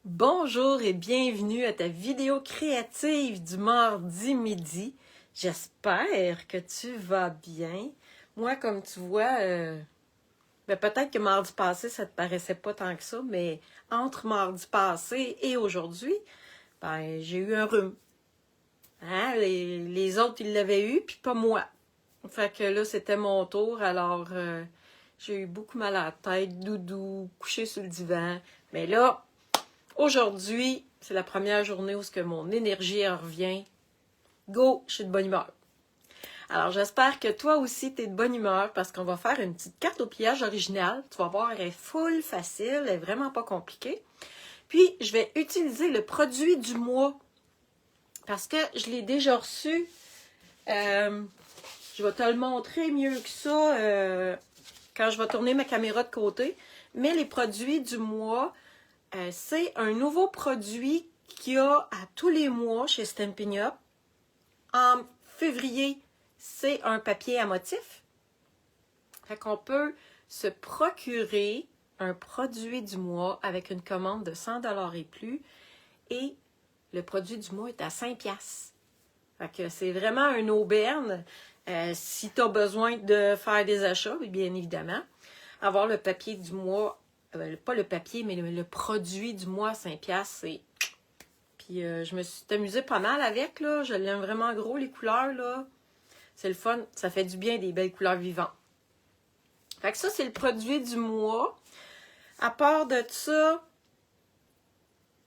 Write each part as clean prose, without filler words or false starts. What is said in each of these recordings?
Bonjour et bienvenue à ta vidéo créative du mardi midi. J'espère que tu vas bien. Moi, comme tu vois, peut-être que mardi passé, ça te paraissait pas tant que ça, mais entre mardi passé et aujourd'hui, j'ai eu un rhume. Hein? Les autres, ils l'avaient eu, puis pas moi. Fait que là, c'était mon tour, alors j'ai eu beaucoup mal à la tête, doudou, couché sur le divan. Mais là, aujourd'hui, c'est la première journée où mon énergie revient. Go, je suis de bonne humeur. Alors, j'espère que toi aussi, tu es de bonne humeur parce qu'on va faire une petite carte au pliage originale. Tu vas voir, elle est full facile, elle est vraiment pas compliquée. Puis, je vais utiliser le produit du mois parce que je l'ai déjà reçu. Je vais te le montrer mieux que ça quand je vais tourner ma caméra de côté. Mais les produits du mois, c'est un nouveau produit qu'il y a à tous les mois chez Stampin' Up. En février, c'est un papier à motif. Fait qu'on peut se procurer un produit du mois avec une commande de 100$ et plus. Et le produit du mois est à 5$. Fait que c'est vraiment une aubaine. Si tu as besoin de faire des achats, bien évidemment, avoir le papier du mois, pas le papier, mais le produit du mois à 5$, c'est... Puis je me suis amusée pas mal avec, là. Je l'aime vraiment gros, les couleurs, là. C'est le fun. Ça fait du bien, des belles couleurs vivantes. Fait que ça, c'est le produit du mois. À part de ça,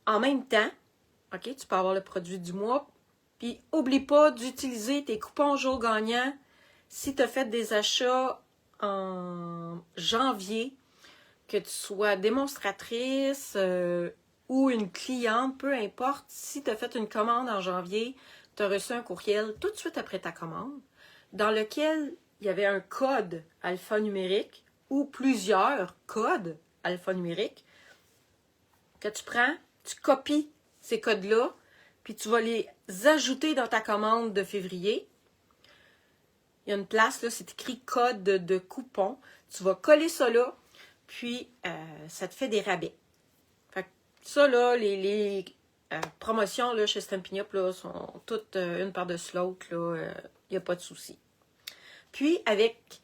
en même temps, OK, tu peux avoir le produit du mois. Puis, oublie pas d'utiliser tes coupons jours gagnants si tu as fait des achats en janvier, que tu sois démonstratrice ou une cliente, peu importe. Si tu as fait une commande en janvier, tu as reçu un courriel tout de suite après ta commande dans lequel il y avait un code alphanumérique ou plusieurs codes alphanumériques que tu prends, tu copies ces codes-là, puis tu vas les ajouter dans ta commande de février. Il y a une place, là, c'est écrit code de coupon. Tu vas coller ça là, puis ça te fait des rabais. Fait que ça, là, les promotions là, chez Stampin' Up là, sont toutes une par-dessus l'autre. Il n'y a pas de souci. Puis, avec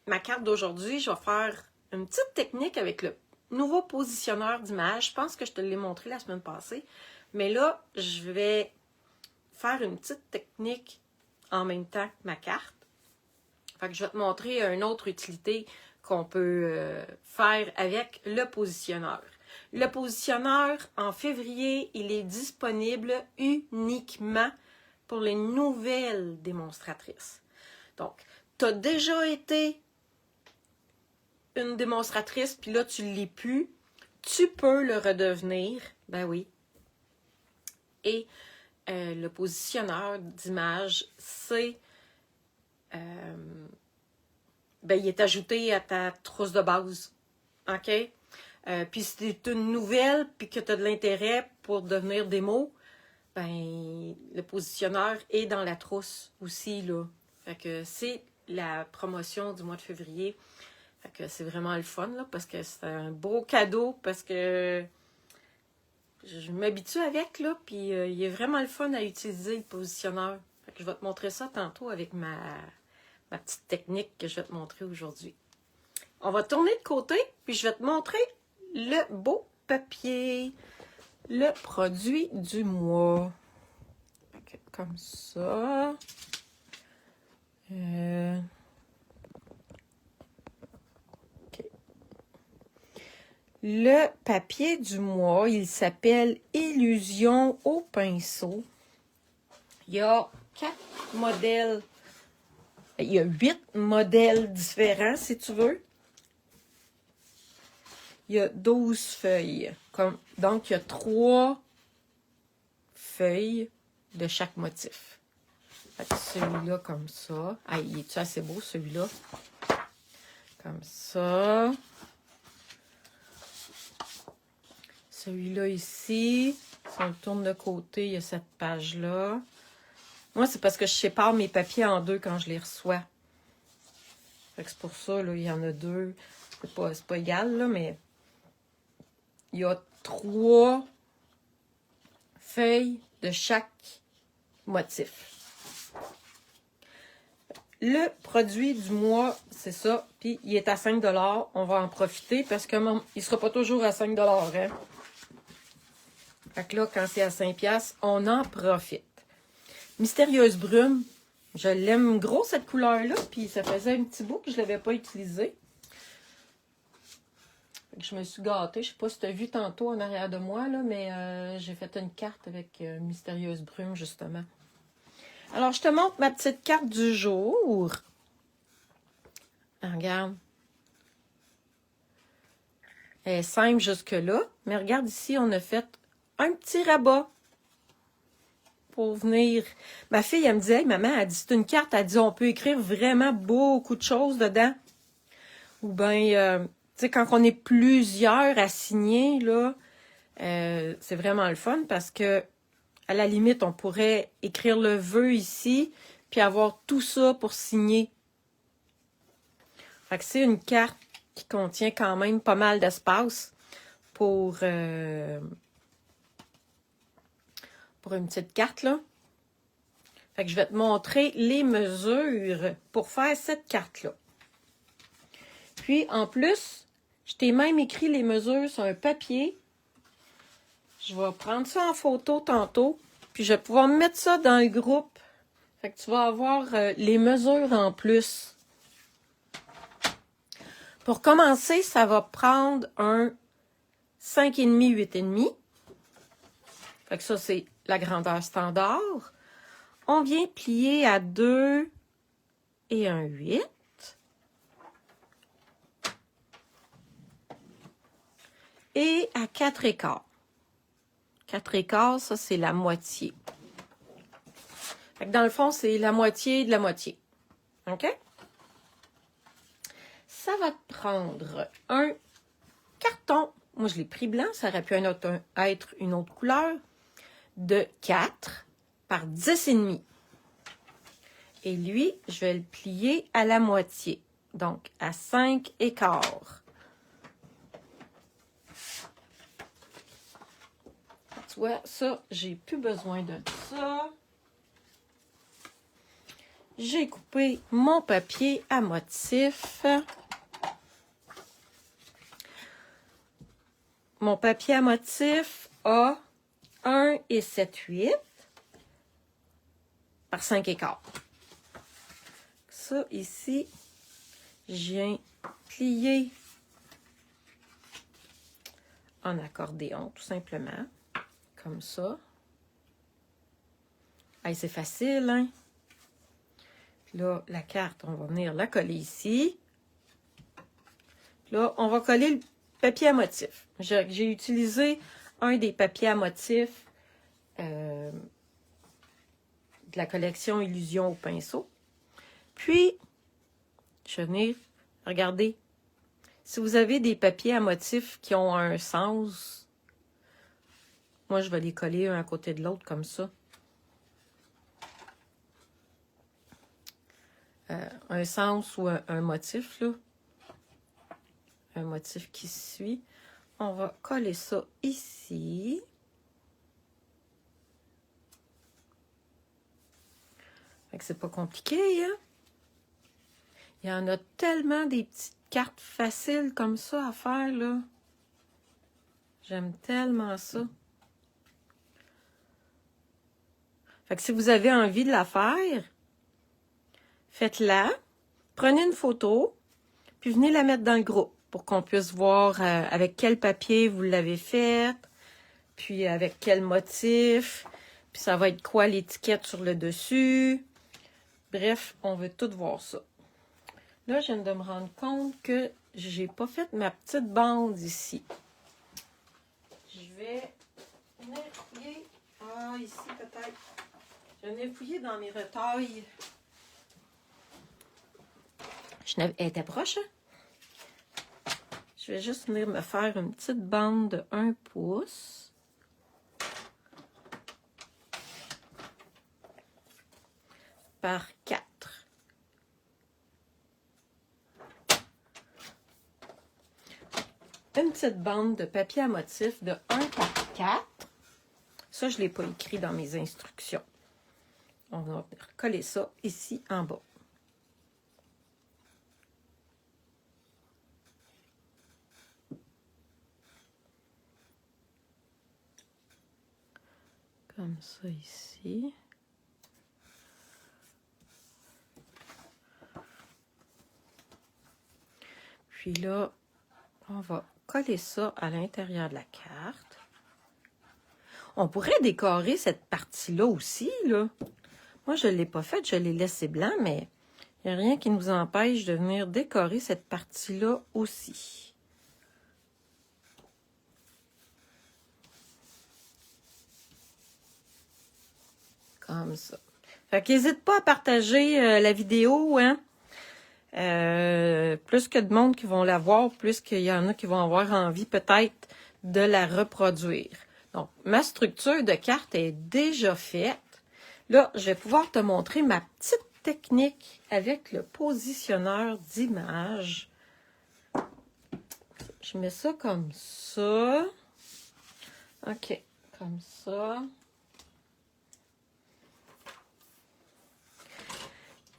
ma carte d'aujourd'hui, je vais faire une petite technique avec le nouveau positionneur d'image. Je pense que je te l'ai montré la semaine passée. Mais là, je vais faire une petite technique en même temps que ma carte. Fait que je vais te montrer une autre utilité qu'on peut faire avec le positionneur. Le positionneur, en février, il est disponible uniquement pour les nouvelles démonstratrices. Donc, tu as déjà été une démonstratrice, puis là, tu ne l'es plus. Tu peux le redevenir. Ben oui. Et le positionneur d'image, c'est... il est ajouté à ta trousse de base. OK? Puis si tu es une nouvelle, puis que tu as de l'intérêt pour devenir démo, le positionneur est dans la trousse aussi, là. Fait que c'est la promotion du mois de février. Fait que c'est vraiment le fun, là, parce que c'est un beau cadeau, parce que je m'habitue avec, là, puis il est vraiment le fun à utiliser, le positionneur. Fait que je vais te montrer ça tantôt avec ma petite technique que je vais te montrer aujourd'hui. On va tourner de côté, puis je vais te montrer le beau papier, le produit du mois. Fait que comme ça. OK. Le papier du mois, il s'appelle Illusion au pinceau. Il y a 4 modèles. Il y a 8 modèles différents, si tu veux. Il y a 12 feuilles. Donc, il y a 3 feuilles de chaque motif. Celui-là, comme ça. Ah, il est-tu assez beau, celui-là? Comme ça. Celui-là ici. Si on le tourne de côté, il y a cette page-là. Moi, c'est parce que je sépare mes papiers en deux quand je les reçois. Fait que c'est pour ça, là, il y en a 2. C'est pas égal, là, mais il y a 3 feuilles de chaque motif. Le produit du mois, c'est ça. Puis, il est à 5 $. On va en profiter parce que il ne sera pas toujours à 5 $. Hein? Fait que là, quand c'est à 5 $, on en profite. Mystérieuse brume. Je l'aime gros, cette couleur-là. Puis, ça faisait un petit bout que je ne l'avais pas utilisé. Je me suis gâtée. Je ne sais pas si tu as vu tantôt en arrière de moi, là, mais j'ai fait une carte avec Mystérieuse brume, justement. Alors, je te montre ma petite carte du jour. Regarde. Elle est simple jusque-là. Mais regarde ici, on a fait un petit rabat pour venir. Ma fille, elle me disait, hey, maman, elle dit, c'est une carte, elle dit, on peut écrire vraiment beaucoup de choses dedans. Ou bien, tu sais, quand on est plusieurs à signer, là, c'est vraiment le fun parce que à la limite, on pourrait écrire le vœu ici, puis avoir tout ça pour signer. Fait que c'est une carte qui contient quand même pas mal d'espace pour une petite carte, là. Fait que je vais te montrer les mesures pour faire cette carte-là. Puis, en plus, je t'ai même écrit les mesures sur un papier. Je vais prendre ça en photo tantôt, puis je vais pouvoir mettre ça dans le groupe. Fait que tu vas avoir les mesures en plus. Pour commencer, ça va prendre un 5,5, 8,5. Fait que ça, c'est la grandeur standard. On vient plier à 2 et un 8. Et à 4 écarts. 4 écarts, ça, c'est la moitié. Fait que dans le fond, c'est la moitié de la moitié. OK? Ça va te prendre un carton. Moi, je l'ai pris blanc. Ça aurait pu être une autre couleur. De 4 par 10,5. Et lui, je vais le plier à la moitié. Donc, à 5 écarts. Tu vois, ça, j'ai plus besoin de ça. J'ai coupé mon papier à motif. Mon papier à motif a 1 et 7/8 par 5 écarts. Ça, ici, je viens plier en accordéon, tout simplement. Comme ça. Hey, c'est facile, hein? Là, la carte, on va venir la coller ici. Là, on va coller le papier à motif. J'ai utilisé un des papiers à motif de la collection Illusion au pinceau. Puis, je vais venir regarder. Si vous avez des papiers à motif qui ont un sens, moi, je vais les coller un à côté de l'autre comme ça. Un sens ou un motif, là. Un motif qui suit. On va coller ça ici. Fait que c'est pas compliqué, hein? Il y en a tellement des petites cartes faciles comme ça à faire, là. J'aime tellement ça. Fait que si vous avez envie de la faire, faites-la, prenez une photo, puis venez la mettre dans le groupe pour qu'on puisse voir avec quel papier vous l'avez faite, puis avec quel motif, puis ça va être quoi l'étiquette sur le dessus. Bref, on veut tout voir ça. Là, je viens de me rendre compte que j'ai pas fait ma petite bande ici. Je vais venir fouiller. Ah, ici peut-être. Je vais venir fouiller dans mes retailles. Elle était proche, hein? Je vais juste venir me faire une petite bande de 1 pouce. Par 4. une petite bande de papier à motif de 1 par 4. Ça, je ne l'ai pas écrit dans mes instructions. On va venir coller ça ici en bas. Comme ça ici. Puis là, on va coller ça à l'intérieur de la carte. On pourrait décorer cette partie-là aussi, là. Moi, je ne l'ai pas faite, je l'ai laissé blanc, mais il n'y a rien qui nous empêche de venir décorer cette partie-là aussi. Comme ça. Fait qu'hésite pas à partager la vidéo, hein. Plus que de monde qui vont la voir, plus qu'il y en a qui vont avoir envie peut-être de la reproduire. Donc, ma structure de carte est déjà faite. Là, je vais pouvoir te montrer ma petite technique avec le positionneur d'image. Je mets ça comme ça. OK, comme ça.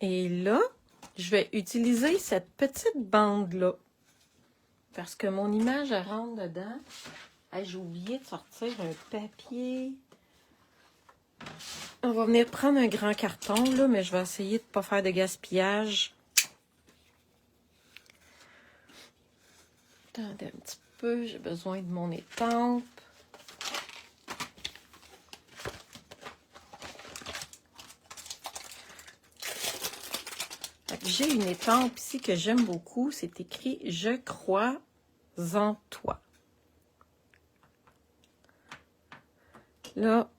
Et là, je vais utiliser cette petite bande-là. Parce que mon image, elle rentre dedans. Hey, j'ai oublié de sortir un papier. On va venir prendre un grand carton, là, mais je vais essayer de ne pas faire de gaspillage. Attendez un petit peu, j'ai besoin de mon étampe. J'ai une étampe ici que j'aime beaucoup. C'est écrit « Je crois en toi ». Là,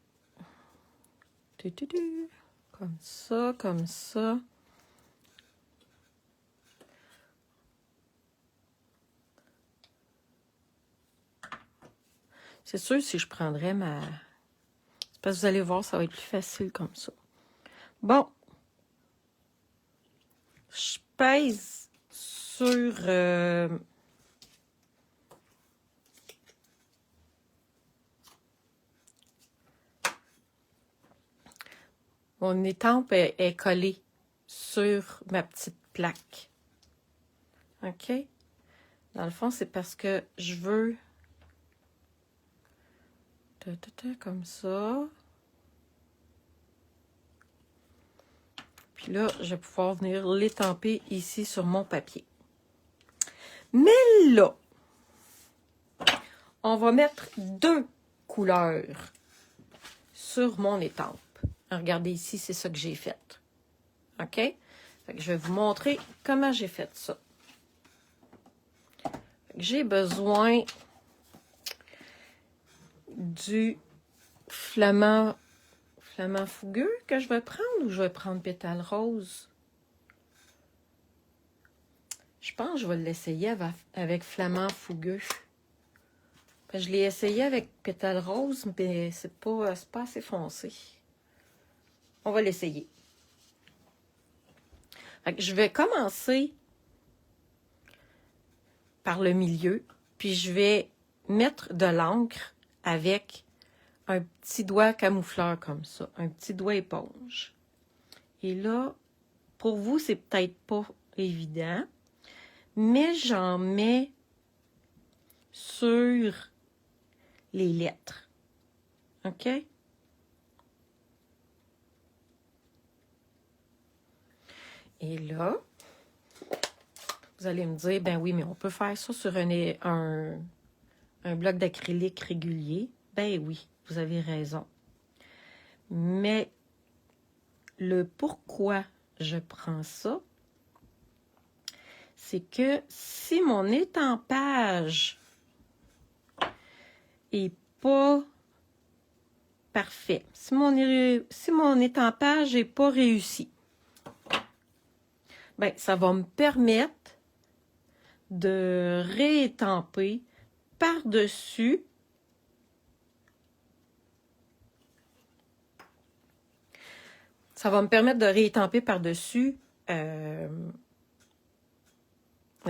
comme ça, comme ça. C'est sûr, si je prendrais ma... C'est parce que vous allez voir, ça va être plus facile comme ça. Bon. Je pèse sur... Mon étampe est collée sur ma petite plaque. OK? Dans le fond, c'est parce que je veux... Comme ça. Puis là, je vais pouvoir venir l'étamper ici sur mon papier. Mais là, on va mettre 2 couleurs sur mon étampe. Regardez ici, c'est ça que j'ai fait. OK? Fait que je vais vous montrer comment j'ai fait ça. J'ai besoin du flamand fougueux que je vais prendre ou je vais prendre pétale rose? Je pense que je vais l'essayer avec flamand fougueux. Je l'ai essayé avec pétale rose, mais c'est pas assez foncé. On va l'essayer. Je vais commencer par le milieu, puis je vais mettre de l'encre avec un petit doigt camoufleur comme ça, un petit doigt éponge. Et là, pour vous, c'est peut-être pas évident, mais j'en mets sur les lettres. OK? Et là, vous allez me dire, ben oui, mais on peut faire ça sur un bloc d'acrylique régulier. Ben oui, vous avez raison. Mais le pourquoi je prends ça, c'est que si mon étampage est pas parfait, si mon étampage n'est pas réussi, ben ça va me permettre de réétamper par-dessus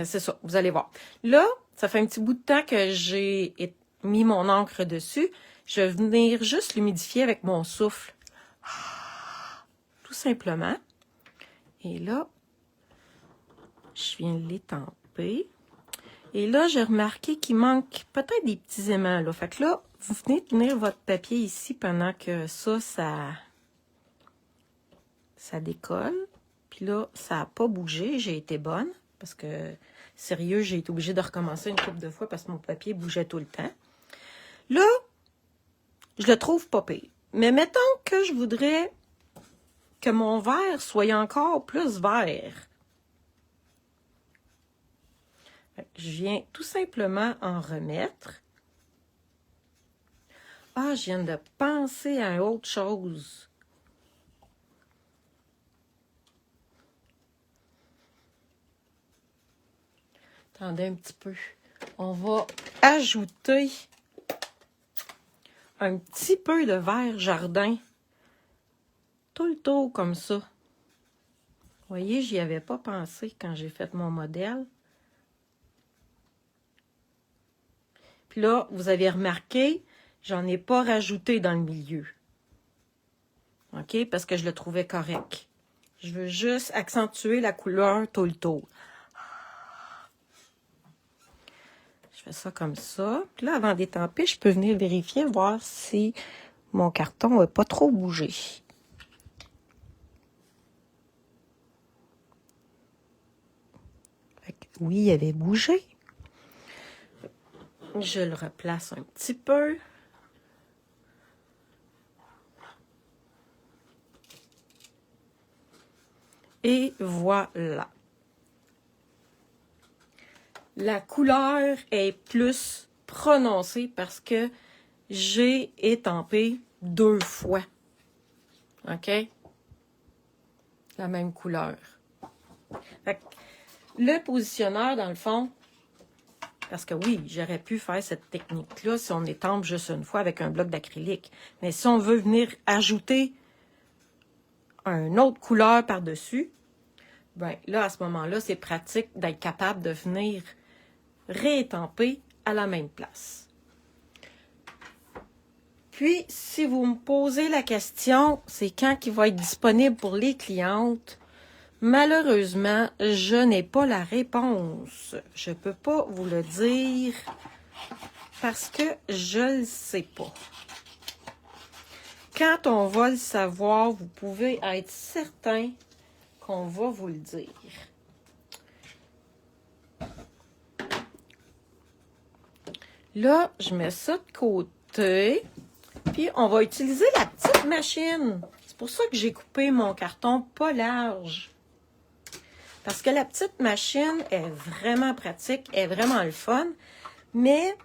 c'est ça, vous allez voir. Là, ça fait un petit bout de temps que j'ai mis mon encre dessus. Je vais venir juste l'humidifier avec mon souffle. Tout simplement. Et là, je viens l'étamper. Et là, j'ai remarqué qu'il manque peut-être des petits aimants, là. Fait que là, vous venez tenir votre papier ici pendant que ça décolle. Puis là, ça n'a pas bougé. J'ai été bonne. Parce que, sérieux, j'ai été obligée de recommencer une couple de fois parce que mon papier bougeait tout le temps. Là, je le trouve pas pire. Mais mettons que je voudrais que mon verre soit encore plus vert. Je viens tout simplement en remettre. Ah, je viens de penser à autre chose. Attendez un petit peu. On va ajouter un petit peu de vert jardin. Tout le tour comme ça. Vous voyez, j'y avais pas pensé quand j'ai fait mon modèle. Puis là, vous avez remarqué, j'en ai pas rajouté dans le milieu. OK? Parce que je le trouvais correct. Je veux juste accentuer la couleur tout le tour. Je fais ça comme ça. Puis là, avant d'étamper, je peux venir vérifier, voir si mon carton n'a pas trop bougé. Oui, il avait bougé. Je le replace un petit peu. Et voilà. La couleur est plus prononcée parce que j'ai étampé 2 fois. OK? La même couleur. Fait que le positionneur, dans le fond, parce que oui, j'aurais pu faire cette technique-là si on étampe juste une fois avec un bloc d'acrylique. Mais si on veut venir ajouter une autre couleur par-dessus, ben là, à ce moment-là, c'est pratique d'être capable de venir réétamper à la même place. Puis, si vous me posez la question, c'est quand il va être disponible pour les clientes? Malheureusement, je n'ai pas la réponse. Je ne peux pas vous le dire parce que je ne le sais pas. Quand on va le savoir, vous pouvez être certain qu'on va vous le dire. Là, je mets ça de côté. Puis, on va utiliser la petite machine. C'est pour ça que j'ai coupé mon carton pas large. Parce que la petite machine est vraiment pratique, est vraiment le fun. Mais,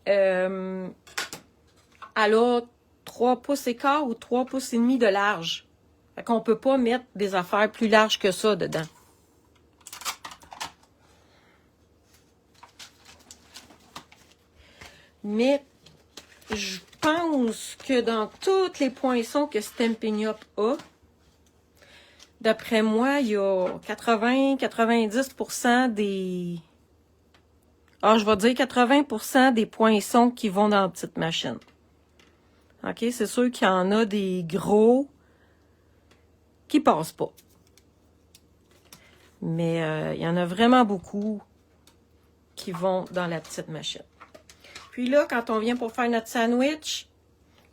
elle a 3 pouces et quart ou 3 pouces et demi de large. Fait qu'on peut pas mettre des affaires plus larges que ça dedans. Mais je pense que dans tous les poinçons que Stampin' Up a, d'après moi, il y a 80-90% des... Ah, je vais dire 80% des poinçons qui vont dans la petite machine. OK? C'est sûr qu'il y en a des gros qui passent pas. Mais il y en a vraiment beaucoup qui vont dans la petite machine. Puis là, quand on vient pour faire notre sandwich,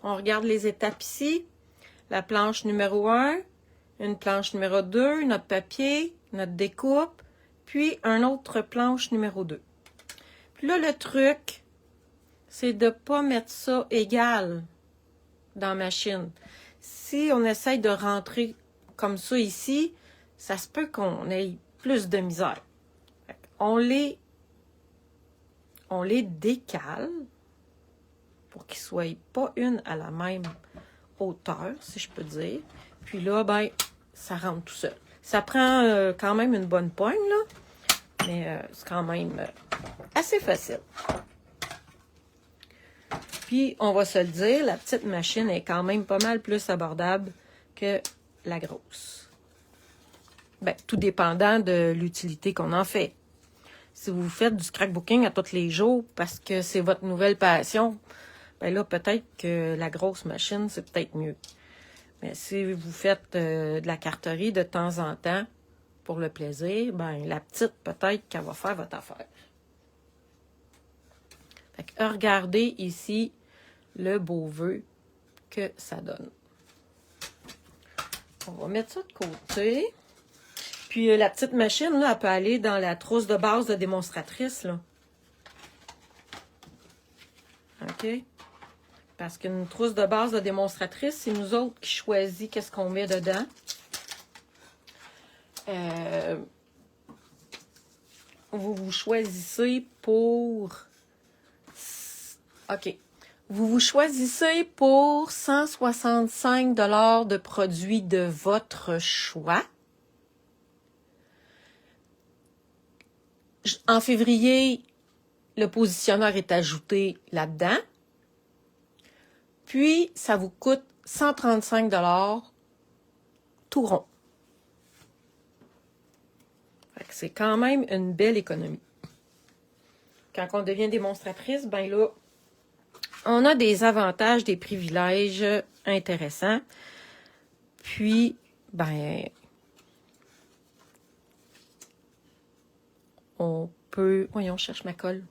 on regarde les étapes ici. La planche numéro 1, une planche numéro 2, notre papier, notre découpe, puis une autre planche numéro 2. Puis là, le truc, c'est de ne pas mettre ça égal dans la machine. Si on essaye de rentrer comme ça ici, ça se peut qu'on ait plus de misère. On les décale pour qu'ils ne soient pas une à la même hauteur, si je peux dire. Puis là, ben, ça rentre tout seul. Ça prend quand même une bonne poigne, là, mais c'est quand même assez facile. Puis, on va se le dire, la petite machine est quand même pas mal plus abordable que la grosse. Ben, tout dépendant de l'utilité qu'on en fait. Si vous faites du scrapbooking à tous les jours parce que c'est votre nouvelle passion, ben là, peut-être que la grosse machine, c'est peut-être mieux. Mais si vous faites de la carterie de temps en temps pour le plaisir, ben la petite, peut-être qu'elle va faire votre affaire. Fait que regardez ici le beau vœu que ça donne. On va mettre ça de côté. Puis la petite machine, là, elle peut aller dans la trousse de base de démonstratrice, là. OK? Parce qu'une trousse de base de démonstratrice, c'est nous autres qui choisissons qu'est-ce qu'on met dedans. Vous choisissez pour... OK. Vous choisissez pour 165 $ de produits de votre choix. En février, le positionneur est ajouté là-dedans. Puis, ça vous coûte 135 $ tout rond. C'est quand même une belle économie. Quand on devient démonstratrice, ben là, on a des avantages, des privilèges intéressants. Puis, ben, on peut... Voyons, on cherche ma colle.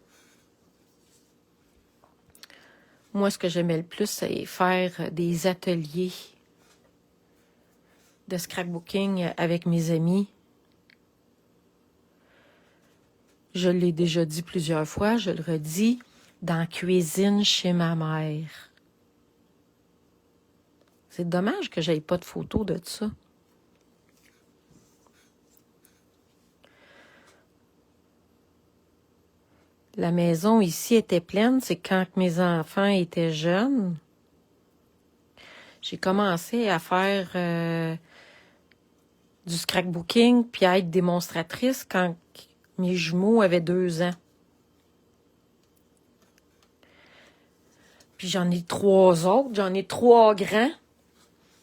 Moi, ce que j'aimais le plus, c'est faire des ateliers de scrapbooking avec mes amis. Je l'ai déjà dit plusieurs fois, je le redis, dans la cuisine chez ma mère. C'est dommage que j'aie pas de photos de ça. La maison ici était pleine, c'est quand mes enfants étaient jeunes. J'ai commencé à faire du scrapbooking puis à être démonstratrice quand mes jumeaux avaient 2 ans. Puis j'en ai 3 autres, j'en ai 3 grands.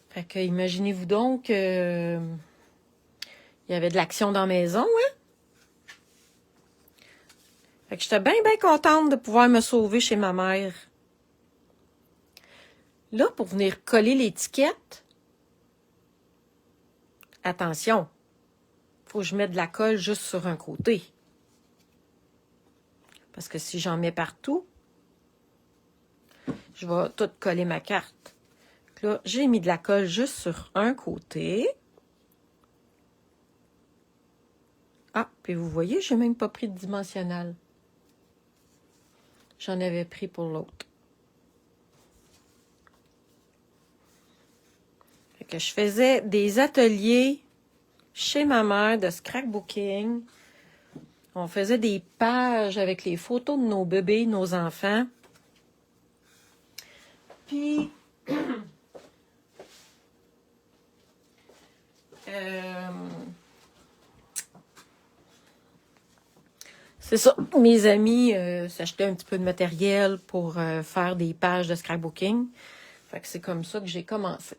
Fait que imaginez-vous donc, il y avait de l'action dans la maison, hein? Fait que j'étais bien contente de pouvoir me sauver chez ma mère. Là, pour venir coller l'étiquette, attention, faut que je mette de la colle juste sur un côté. Parce que si j'en mets partout, je vais tout coller ma carte. Là, j'ai mis de la colle juste sur un côté. Ah, puis vous voyez, j'ai même pas pris de dimensionnel. J'en avais pris pour l'autre. Fait que je faisais des ateliers chez ma mère de scrapbooking. On faisait des pages avec les photos de nos bébés, nos enfants. Puis, c'est ça, mes amis s'achetaient un petit peu de matériel pour faire des pages de scrapbooking. Fait que c'est comme ça que j'ai commencé.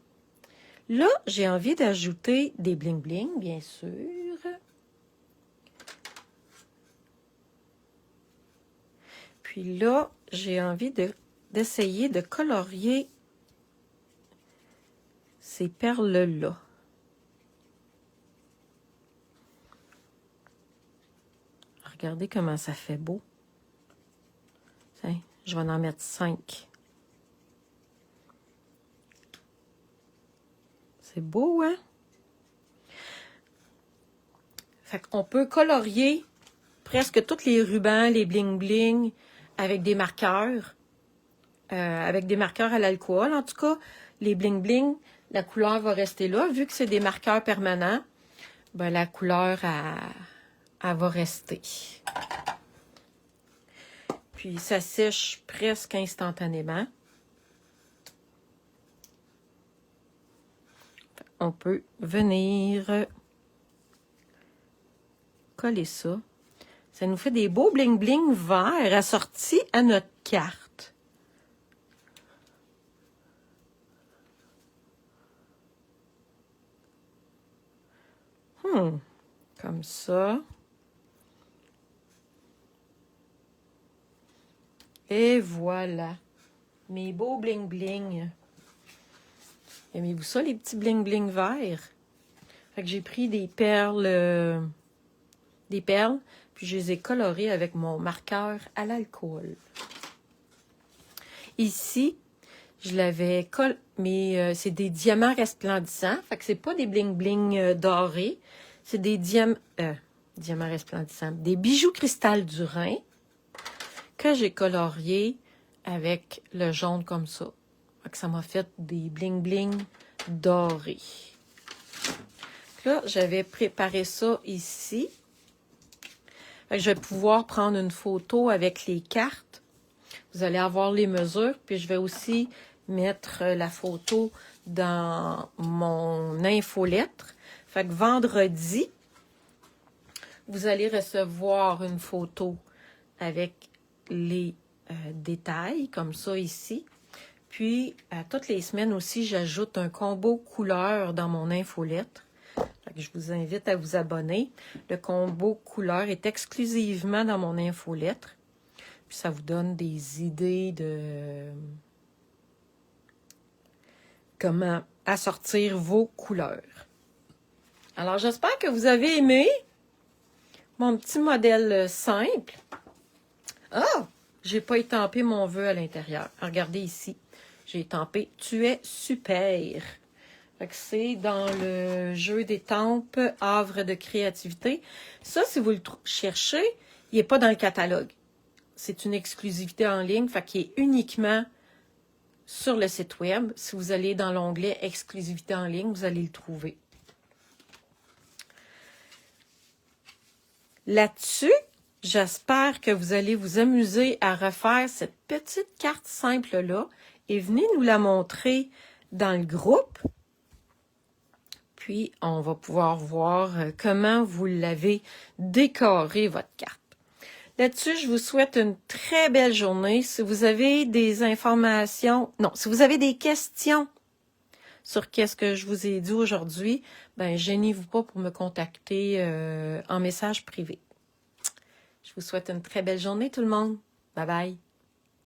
Là, j'ai envie d'ajouter des bling-bling, bien sûr. Puis là, j'ai envie d'essayer de colorier ces perles-là. Regardez comment ça fait beau. Tiens, je vais en mettre 5. C'est beau, hein? Fait qu'on peut colorier presque tous les rubans, les bling-bling avec des marqueurs. Avec des marqueurs à l'alcool. En tout cas, les bling-bling, la couleur va rester là. Vu que c'est des marqueurs permanents, ben, la couleur, elle va rester. Puis, ça sèche presque instantanément. On peut venir coller ça. Ça nous fait des beaux bling-bling verts assortis à notre carte. Comme ça. Et voilà. Mes beaux bling-bling. Aimez-vous ça, les petits bling-bling verts? Fait que j'ai pris des perles, puis je les ai colorées avec mon marqueur à l'alcool. Ici, je l'avais collé, mais c'est des diamants resplendissants. Fait que c'est pas des bling-bling dorés. C'est des diamants resplendissants. Des bijoux cristal du Rhin que j'ai coloriés avec le jaune comme ça. Fait que ça m'a fait des bling-bling dorés. Là, j'avais préparé ça ici. Fait que je vais pouvoir prendre une photo avec les cartes. Vous allez avoir les mesures, puis je vais aussi mettre la photo dans mon infolettre. Fait que vendredi, vous allez recevoir une photo avec les détails, comme ça ici. Puis, toutes les semaines aussi, j'ajoute un combo couleur dans mon infolettre. Fait que je vous invite à vous abonner. Le combo couleur est exclusivement dans mon infolettre. Puis ça vous donne des idées de comment assortir vos couleurs. Alors, j'espère que vous avez aimé mon petit modèle simple. Ah! J'ai pas étampé mon vœu à l'intérieur. Regardez ici. J'ai étampé « Tu es super ». C'est dans le jeu d'étampes Havre de créativité. Ça, si vous le cherchez, il n'est pas dans le catalogue. C'est une exclusivité en ligne, fait qu'il est uniquement sur le site web. Si vous allez dans l'onglet « Exclusivité en ligne », vous allez le trouver. Là-dessus, j'espère que vous allez vous amuser à refaire cette petite carte simple-là et venez nous la montrer dans le groupe. Puis, on va pouvoir voir comment vous l'avez décoré, votre carte. Là-dessus, je vous souhaite une très belle journée. Si vous avez des informations, si vous avez des questions sur qu'est-ce que je vous ai dit aujourd'hui, ben gênez-vous pas pour me contacter en message privé. Je vous souhaite une très belle journée, tout le monde. Bye bye.